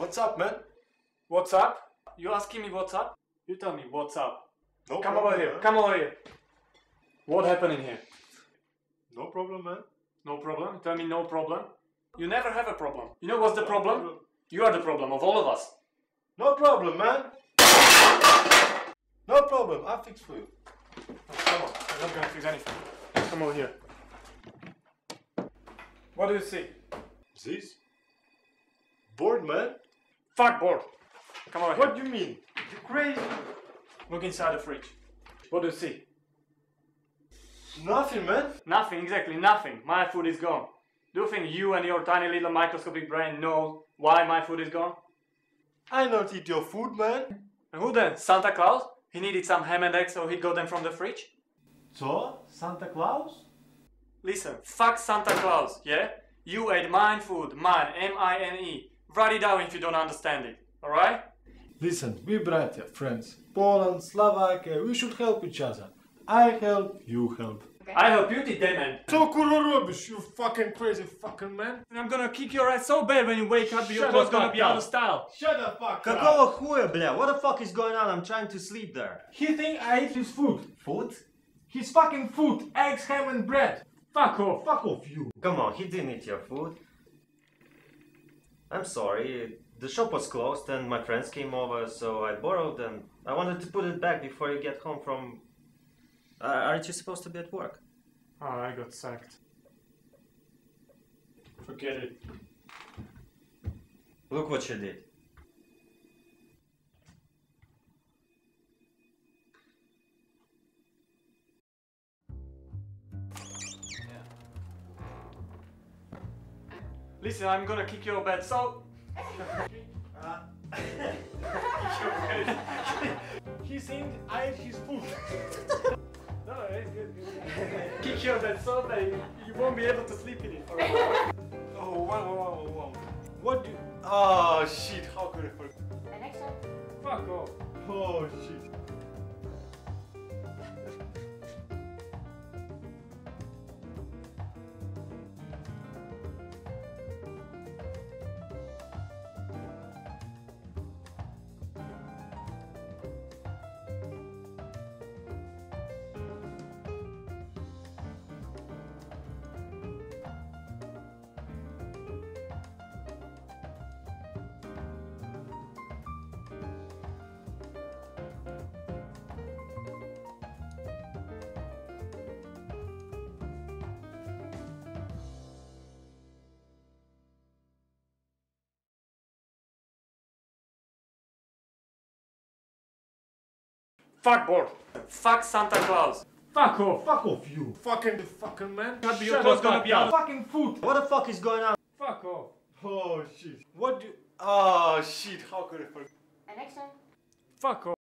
What's up, man? What's up? You asking me what's up? You tell me what's up. No Come problem, over here. man. Come over here. What happened in here? No problem, man. No problem. Tell me no problem. You never have a problem. You know what's the problem? problem. You are the problem of all of us. No problem, man. No problem. I'll fix for you. Come on. I'm not gonna fix anything. Come over here. What do you see? This? Bored, man? Fuck board. Come over What here. do you mean? You crazy? Look inside the fridge. What do you see? Nothing, man. Nothing, exactly nothing. My food is gone. Do you think you and your tiny little microscopic brain know why my food is gone? I don't eat your food, man. And who then? Santa Claus? He needed some ham and eggs, so he got them from the fridge? So? Santa Claus? Listen, fuck Santa Claus, yeah? You ate mine food, mine, M-I-N-E. Write it down if you don't understand it, alright? Listen, we bratья, friends. Poland, Slovakia, we should help each other. I help, you help. I help you, ty demen. So kurwa robisz, you fucking crazy fucking man? And I'm gonna kick your ass so bad when you wake up, your clothes gonna be out of style. Shut the fuck up! Какого хуя, бля? What the fuck is going on? I'm trying to sleep there. He think I ate his food. Food? His fucking food, eggs, ham and bread. Fuck off. Fuck off, you. Come on, he didn't eat your food. I'm sorry. The shop was closed and my friends came over, so I borrowed and I wanted to put it back before you get home from... aren't you supposed to be at work? Oh, I got sacked. Forget it. Look what you did. Listen, I'm gonna kick your bed so... He think I ate his food. No, it's good. Kick your bed so bad you won't be able to sleep in it for a while. Oh, wow. What do you... Oh, shit, how could I forget? Fuck off. Oh, shit. Fuck board. Fuck Santa Claus. Fuck off. Fuck off, you. Fucking man. Your clothes gonna be out. Fucking food. What the fuck is going on? Fuck off. Oh, shit. What do you... Oh, shit, how could I forget? Fuck off.